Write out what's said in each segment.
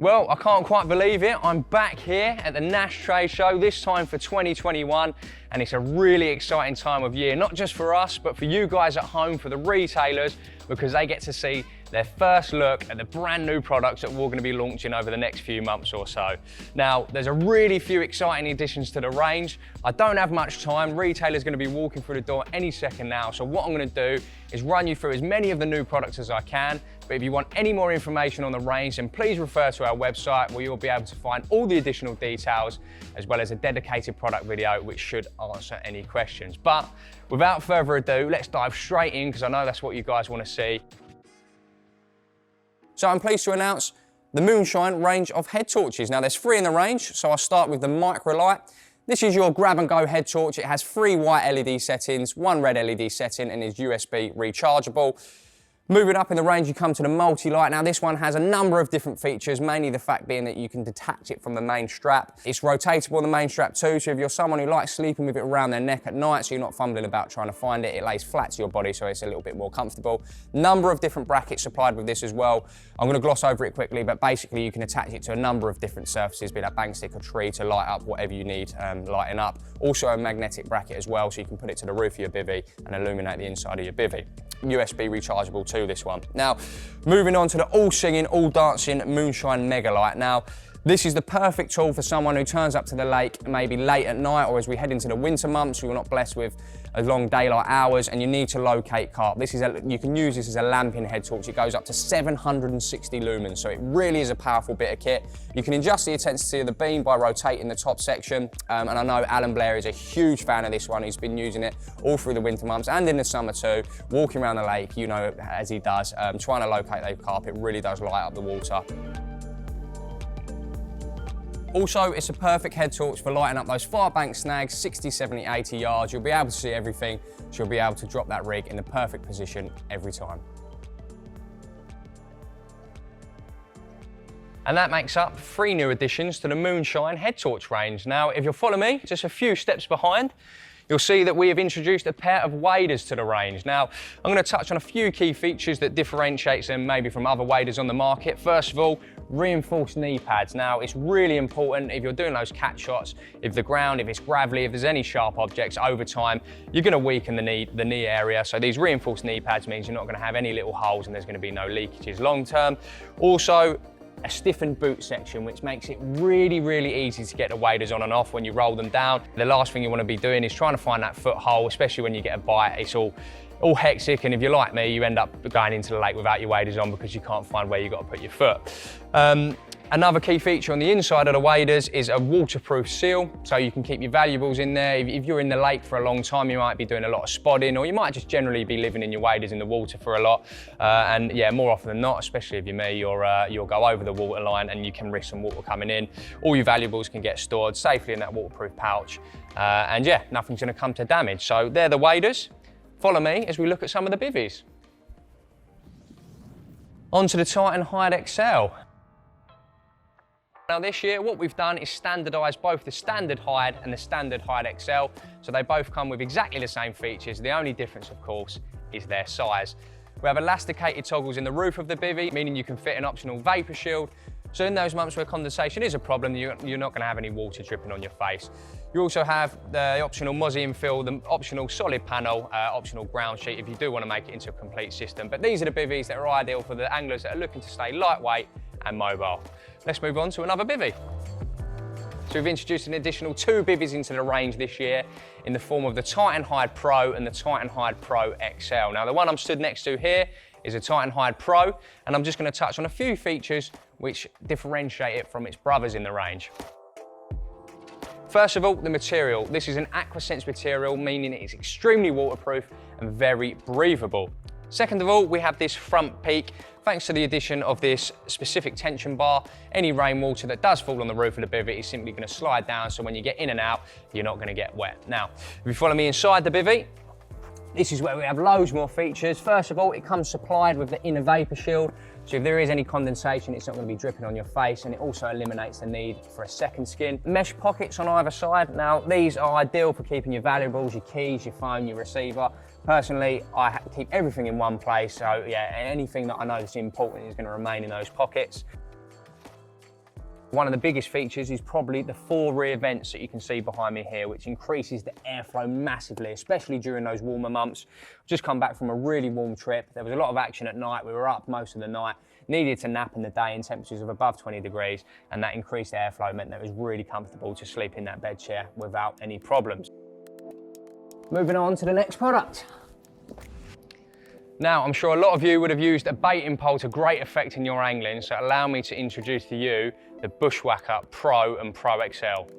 Well, I can't quite believe it. I'm back here at the Nash trade show, this time for 2021, and it's a really exciting time of year, not just for us, but for you guys at home, for the retailers, because they get to see their first look at the brand new products that we're going to be launching over the next few months or so. Now, there's a really few exciting additions to the range. I don't have much time. Retailers going to be walking through the door any second now. So what I'm going to do is run you through as many of the new products as I can. But if you want any more information on the range, then please refer to our website where you'll be able to find all the additional details, as well as a dedicated product video which should answer any questions. But without further ado, let's dive straight in, because I know that's what you guys want to see. So I'm pleased to announce the Moonshine range of head torches. Now there's 3 in the range, so I'll start with the Micro Light. This is your grab and go head torch. It has 3 white LED settings, 1 red LED setting, and is USB rechargeable. Moving up in the range, you come to the multi-light. Now this one has a number of different features, mainly the fact being that you can detach it from the main strap. It's rotatable on the main strap too, so if you're someone who likes sleeping with it around their neck at night, so you're not fumbling about trying to find it, it lays flat to your body, so it's a little bit more comfortable. Number of different brackets supplied with this as well. I'm going to gloss over it quickly, but basically you can attach it to a number of different surfaces, be that bang stick or tree, to light up whatever you need lighting up. Also a magnetic bracket as well, so you can put it to the roof of your bivvy and illuminate the inside of your bivvy. USB rechargeable too, this one. Now, moving on to the all singing, all dancing Moonshine Mega Light. Now, this is the perfect tool for someone who turns up to the lake maybe late at night, or as we head into the winter months, you're not blessed with long daylight hours and you need to locate carp. You can use this as a lamping head torch. It goes up to 760 lumens, so it really is a powerful bit of kit. You can adjust the intensity of the beam by rotating the top section, and I know Alan Blair is a huge fan of this one. He's been using it all through the winter months and in the summer too, walking around the lake, you know, as he does, trying to locate those carp. It really does light up the water. Also, it's a perfect head torch for lighting up those far bank snags, 60, 70, 80 yards. You'll be able to see everything, so you'll be able to drop that rig in the perfect position every time. And that makes up 3 new additions to the Moonshine head torch range. Now, if you'll follow me just a few steps behind, you'll see that we have introduced a pair of waders to the range. Now, I'm going to touch on a few key features that differentiates them maybe from other waders on the market. First of all, reinforced knee pads. Now, it's really important if you're doing those cat shots, if the ground, if it's gravelly, if there's any sharp objects over time, you're going to weaken the knee area. So these reinforced knee pads means you're not going to have any little holes and there's going to be no leakages long term. Also, a stiffened boot section, which makes it really, really easy to get the waders on and off when you roll them down. The last thing you want to be doing is trying to find that foothold, especially when you get a bite. It's all hectic, and if you're like me, you end up going into the lake without your waders on because you can't find where you've got to put your foot. Another key feature on the inside of the waders is a waterproof seal, so you can keep your valuables in there. If you're in the lake for a long time, you might be doing a lot of spodding, or you might just generally be living in your waders in the water for a lot. And yeah, more often than not, especially if you're me, you'll go over the water line and you can risk some water coming in. All your valuables can get stored safely in that waterproof pouch. And yeah, nothing's gonna come to damage. So they're the waders. Follow me as we look at some of the bivvies. On to the Titan Hide XL. Now this year, what we've done is standardised both the standard Hide and the standard Hide XL, so they both come with exactly the same features. The only difference, of course, is their size. We have elasticated toggles in the roof of the bivvy, meaning you can fit an optional vapour shield. So in those months where condensation is a problem, you're not going to have any water dripping on your face. You also have the optional Mozzie infill, the optional solid panel, optional ground sheet if you do want to make it into a complete system. But these are the bivvies that are ideal for the anglers that are looking to stay lightweight and mobile. Let's move on to another bivvy. So we've introduced an additional 2 bivvies into the range this year in the form of the Titan Hide Pro and the Titan Hide Pro XL. Now the one I'm stood next to here is a Titan Hide Pro, and I'm just going to touch on a few features which differentiate it from its brothers in the range. First of all, the material. This is an AquaSense material, meaning it is extremely waterproof and very breathable. Second of all, we have this front peak. Thanks to the addition of this specific tension bar, any rainwater that does fall on the roof of the bivvy is simply going to slide down, so when you get in and out, you're not going to get wet. Now, if you follow me inside the bivvy, this is where we have loads more features. First of all, it comes supplied with the inner vapour shield, so if there is any condensation, it's not going to be dripping on your face, and it also eliminates the need for a second skin. Mesh pockets on either side. Now, these are ideal for keeping your valuables, your keys, your phone, your receiver. Personally, I keep everything in one place, so yeah, anything that I know is important is going to remain in those pockets. One of the biggest features is probably the 4 rear vents that you can see behind me here, which increases the airflow massively, especially during those warmer months. I've just come back from a really warm trip. There was a lot of action at night. We were up most of the night, needed to nap in the day in temperatures of above 20 degrees, and that increased airflow meant that it was really comfortable to sleep in that bed chair without any problems. Moving on to the next product. Now, I'm sure a lot of you would have used a baiting pole to great effect in your angling, so allow me to introduce to you the Bushwacker Pro and Pro XL.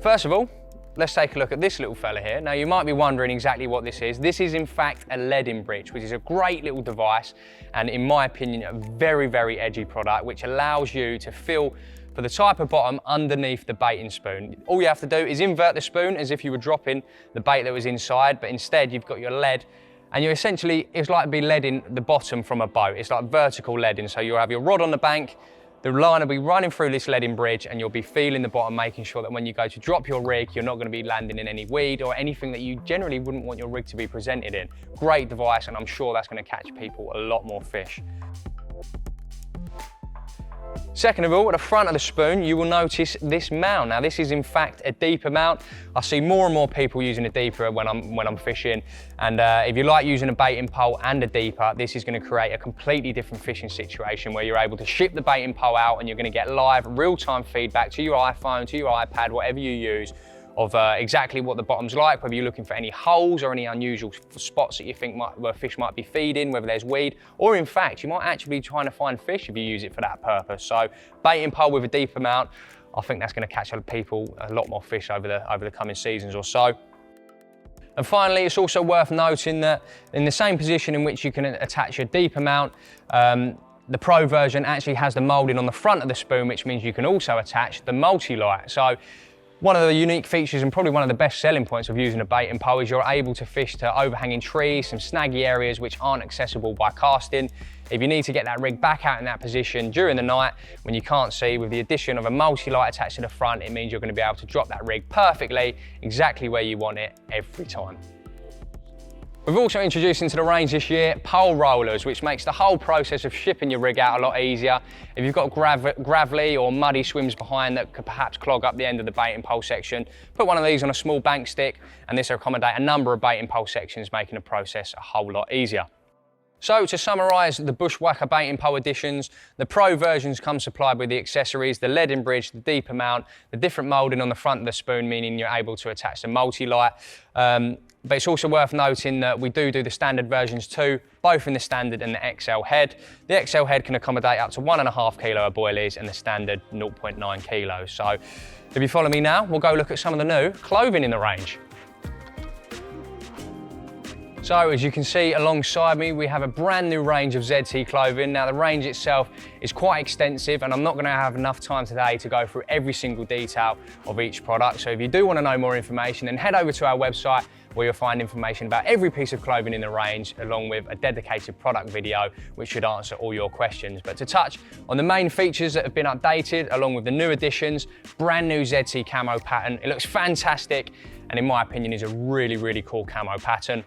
First of all, let's take a look at this little fella here. Now, you might be wondering exactly what this is. This is in fact a leading bridge, which is a great little device, and in my opinion, a very, very edgy product, which allows you to feel for the type of bottom underneath the baiting spoon. All you have to do is invert the spoon as if you were dropping the bait that was inside, but instead you've got your lead, and you essentially, it's like be leading the bottom from a boat. It's like vertical leading, so you'll have your rod on the bank, the line will be running through this leading bridge, and you'll be feeling the bottom, making sure that when you go to drop your rig, you're not going to be landing in any weed or anything that you generally wouldn't want your rig to be presented in. Great device, and I'm sure that's going to catch people a lot more fish. Second of all, at the front of the spoon, you will notice this mount. Now, this is in fact a deeper mount. I see more and more people using a deeper when I'm fishing. And if you like using a baiting pole and a deeper, this is going to create a completely different fishing situation where you're able to ship the baiting pole out and you're going to get live, real-time feedback to your iPhone, to your iPad, whatever you use, of exactly what the bottom's like, whether you're looking for any holes or any unusual spots that you think where fish might be feeding, whether there's weed, or in fact, you might actually be trying to find fish if you use it for that purpose. So baiting pole with a deeper mount, I think that's going to catch people a lot more fish over the coming seasons or so. And finally, it's also worth noting that in the same position in which you can attach your deeper mount, the Pro version actually has the moulding on the front of the spoon, which means you can also attach the multi-light. So one of the unique features and probably one of the best selling points of using a baiting pole is you're able to fish to overhanging trees, some snaggy areas which aren't accessible by casting. If you need to get that rig back out in that position during the night when you can't see, with the addition of a multi-light attached to the front, it means you're going to be able to drop that rig perfectly, exactly where you want it every time. We've also introduced into the range this year pole rollers, which makes the whole process of shipping your rig out a lot easier. If you've got gravelly or muddy swims behind that could perhaps clog up the end of the baiting pole section, put one of these on a small bank stick, and this will accommodate a number of baiting pole sections, making the process a whole lot easier. So to summarise the Bushwacker baiting pole editions, the Pro versions come supplied with the accessories, the leading bridge, the deeper mount, the different moulding on the front of the spoon, meaning you're able to attach the multi-light. But it's also worth noting that we do the standard versions too, both in the standard and the XL head. The XL head can accommodate up to 1.5 kilo of boilies and the standard 0.9 kilos. So if you follow me now, we'll go look at some of the new clothing in the range. So as you can see alongside me, we have a brand new range of ZT clothing. Now the range itself is quite extensive and I'm not going to have enough time today to go through every single detail of each product. So if you do want to know more information, then head over to our website where you'll find information about every piece of clothing in the range, along with a dedicated product video which should answer all your questions. But to touch on the main features that have been updated, along with the new additions, brand new ZT camo pattern. It looks fantastic and in my opinion is a really, really cool camo pattern.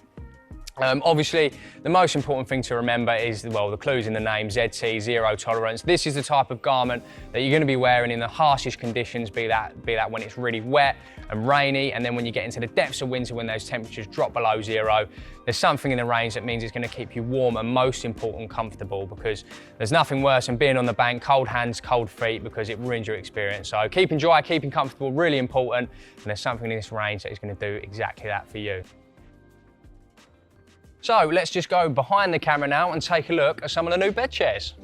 Obviously, the most important thing to remember is, well, the clue's in the name, ZT, zero tolerance. This is the type of garment that you're going to be wearing in the harshest conditions, be that when it's really wet and rainy, and then when you get into the depths of winter when those temperatures drop below zero. There's something in the range that means it's going to keep you warm and, most important, comfortable, because there's nothing worse than being on the bank, cold hands, cold feet, because it ruins your experience. So keeping dry, keeping comfortable, really important, and there's something in this range that is going to do exactly that for you. So let's just go behind the camera now and take a look at some of the new bed chairs.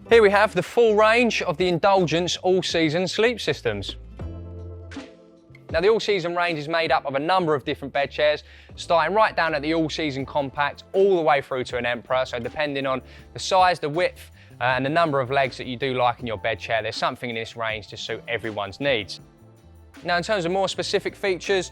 Here we have the full range of the Indulgence all-season sleep systems. Now the all-season range is made up of a number of different bed chairs, starting right down at the all-season compact all the way through to an Emperor. So depending on the size, the width, and the number of legs that you do like in your bed chair, there's something in this range to suit everyone's needs. Now in terms of more specific features,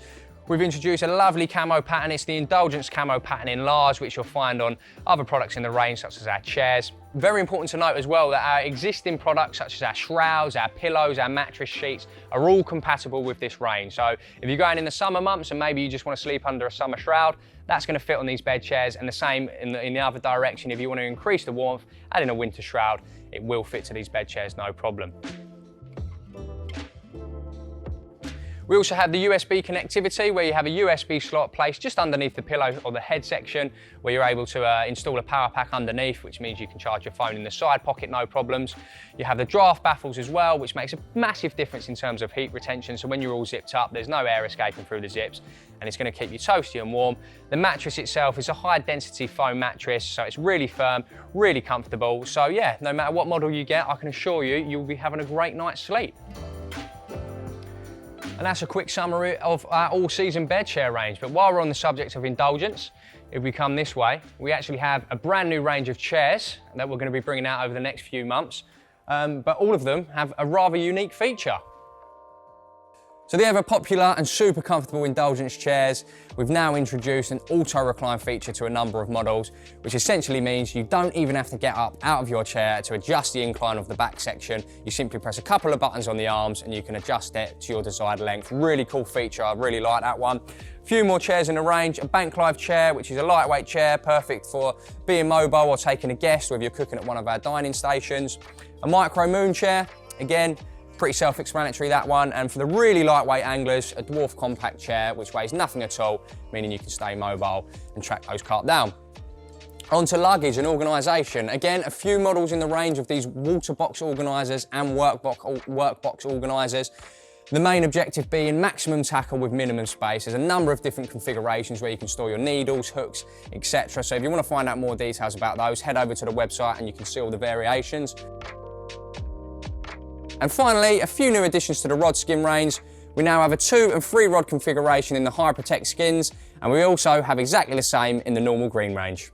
we've introduced a lovely camo pattern. It's the Indulgence camo pattern in large, which you'll find on other products in the range, such as our chairs. Very important to note as well that our existing products such as our shrouds, our pillows, our mattress sheets are all compatible with this range. So if you're going in the summer months and maybe you just want to sleep under a summer shroud, that's going to fit on these bed chairs, and the same in the other direction. If you want to increase the warmth, add in a winter shroud, it will fit to these bed chairs, no problem. We also have the USB connectivity, where you have a USB slot placed just underneath the pillow or the head section, where you're able to install a power pack underneath, which means you can charge your phone in the side pocket, no problems. You have the draft baffles as well, which makes a massive difference in terms of heat retention. So when you're all zipped up, there's no air escaping through the zips, and it's going to keep you toasty and warm. The mattress itself is a high density foam mattress, so it's really firm, really comfortable. So yeah, no matter what model you get, I can assure you, you'll be having a great night's sleep. And that's a quick summary of our all-season bed chair range. But while we're on the subject of Indulgence, if we come this way, we actually have a brand new range of chairs that we're going to be bringing out over the next few months. But all of them have a rather unique feature. So the ever popular and super comfortable Indulgence chairs, we've now introduced an auto-recline feature to a number of models, which essentially means you don't even have to get up out of your chair to adjust the incline of the back section. You simply press a couple of buttons on the arms and you can adjust it to your desired length. Really cool feature, I really like that one. A few more chairs in the range, a bank live chair, which is a lightweight chair, perfect for being mobile or taking a guest, or if you're cooking at one of our dining stations. A micro moon chair, again, pretty self-explanatory, that one. And for the really lightweight anglers, a dwarf compact chair, which weighs nothing at all, meaning you can stay mobile and track those carp down. Onto luggage and organisation. Again, a few models in the range of these water box organisers and workbox organisers. The main objective being maximum tackle with minimum space. There's a number of different configurations where you can store your needles, hooks, etc. So if you want to find out more details about those, head over to the website and you can see all the variations. And finally, a few new additions to the rod skin range. We now have a 2 and 3 rod configuration in the high protect skins, and we also have exactly the same in the normal green range.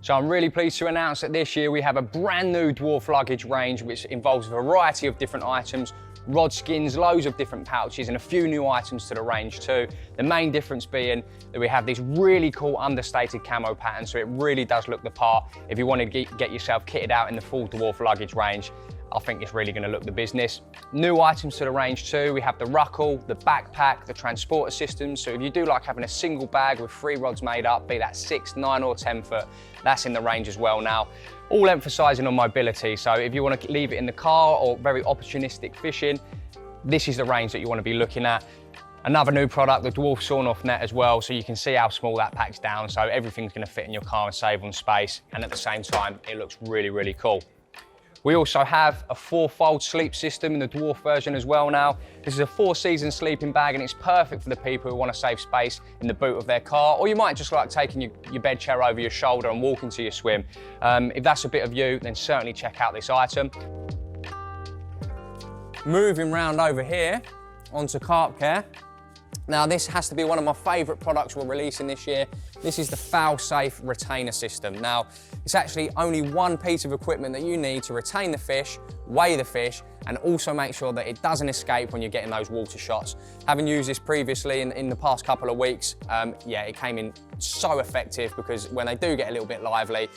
So I'm really pleased to announce that this year we have a brand new Dwarf Luggage range, which involves a variety of different items, rod skins, loads of different pouches, and a few new items to the range too. The main difference being that we have these really cool understated camo patterns, so it really does look the part. If you want to get yourself kitted out in the full Dwarf Luggage range, I think it's really going to look the business. New items to the range too. We have the ruckle, the backpack, the transporter systems. So if you do like having a single bag with 3 rods made up, be that 6, 9 or 10 foot, that's in the range as well now. All emphasising on mobility. So if you want to leave it in the car or very opportunistic fishing, this is the range that you want to be looking at. Another new product, the Dwarf sawn-off net as well, so you can see how small that packs down. So everything's going to fit in your car and save on space. And at the same time, it looks really, really cool. We also have a 4-fold sleep system in the Dwarf version as well now. This is a 4-season sleeping bag, and it's perfect for the people who want to save space in the boot of their car, or you might just like taking your bed chair over your shoulder and walking to your swim. If that's a bit of you, then certainly check out this item. Moving round over here onto Carp Care. Now this has to be one of my favourite products we're releasing this year. This is the fail-safe retainer system. Now, it's actually only one piece of equipment that you need to retain the fish, weigh the fish, and also make sure that it doesn't escape when you're getting those water shots. Having used this previously in the past couple of weeks, yeah, it came in so effective, because when they do get a little bit lively,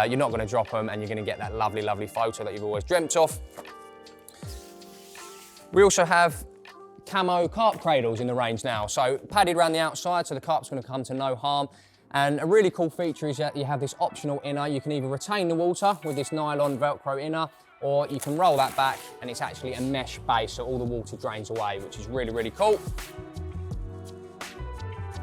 you're not going to drop them and you're going to get that lovely, lovely photo that you've always dreamt of. We also have camo carp cradles in the range now. So padded around the outside, so the carp's going to come to no harm. And a really cool feature is that you have this optional inner. You can either retain the water with this nylon Velcro inner, or you can roll that back and it's actually a mesh base, so all the water drains away, which is really, really cool.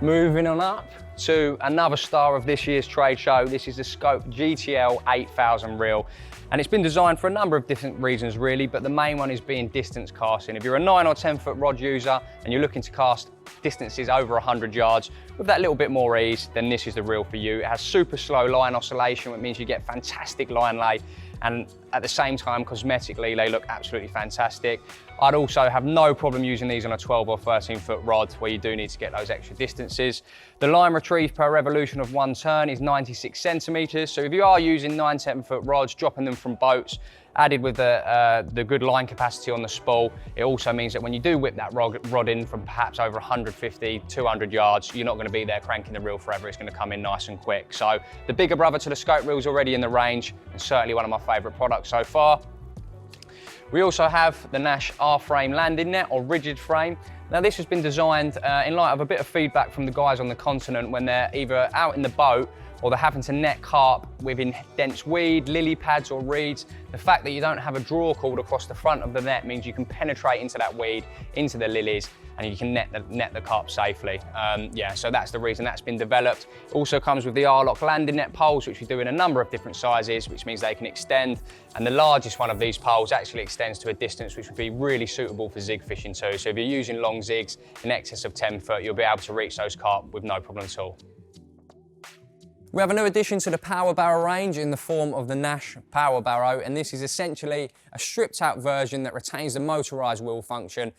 Moving on up to another star of this year's trade show. This is the Scope GTL 8000 reel. And it's been designed for a number of different reasons really, but the main one is being distance casting. If you're a 9 or 10 foot rod user and you're looking to cast distances over 100 yards with that little bit more ease, then this is the reel for you. It has super slow line oscillation, which means you get fantastic line lay, and at the same time, cosmetically, they look absolutely fantastic. I'd also have no problem using these on a 12 or 13 foot rod where you do need to get those extra distances. The line retrieve per revolution of one turn is 96 centimeters. So if you are using 9, 10 foot rods, dropping them from boats Added with the good line capacity on the spool, it also means that when you do whip that rod in from perhaps over 150, 200 yards, you're not going to be there cranking the reel forever. It's going to come in nice and quick. So the bigger brother to the scope reel is already in the range, and certainly one of my favourite products so far. We also have the Nash R-frame landing net, or rigid frame. Now this has been designed in light of a bit of feedback from the guys on the continent when they're either out in the boat or they're having to net carp within dense weed, lily pads or reeds. The fact that you don't have a draw cord across the front of the net means you can penetrate into that weed, into the lilies, and you can net the carp safely. Yeah, so that's the reason that's been developed. It also comes with the R-lock landing net poles, which we do in a number of different sizes, which means they can extend. And the largest one of these poles actually extends to a distance which would be really suitable for zig fishing too. So if you're using long zigs in excess of 10 foot, you'll be able to reach those carp with no problem at all. We have a new addition to the Power Barrow range in the form of the Nash Power Barrow, and this is essentially a stripped out version that retains the motorised wheel function,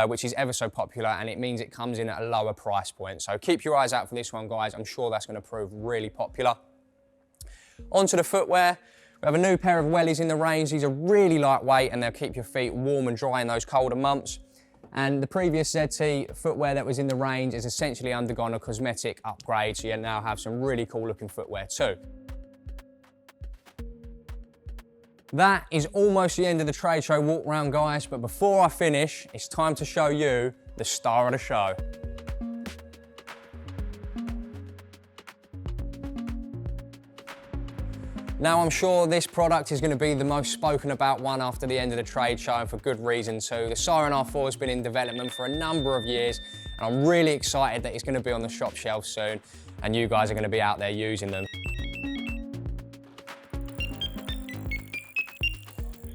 which is ever so popular, and it means it comes in at a lower price point. So keep your eyes out for this one, guys. I'm sure that's going to prove really popular. Onto the footwear. We have a new pair of wellies in the range. These are really lightweight and they'll keep your feet warm and dry in those colder months. And the previous ZT footwear that was in the range has essentially undergone a cosmetic upgrade, so you now have some really cool looking footwear too. That is almost the end of the trade show walk round, guys, but before I finish, it's time to show you the star of the show. Now, I'm sure this product is going to be the most spoken about one after the end of the trade show, and for good reason too. The Siren R4 has been in development for a number of years, and I'm really excited that it's going to be on the shop shelf soon, and you guys are going to be out there using them.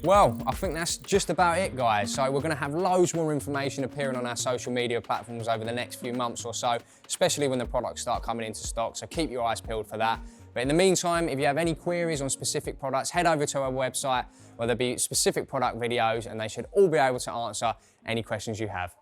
Well, I think that's just about it, guys. So we're going to have loads more information appearing on our social media platforms over the next few months or so, especially when the products start coming into stock, so keep your eyes peeled for that. But in the meantime, if you have any queries on specific products, head over to our website where there'll be specific product videos and they should all be able to answer any questions you have.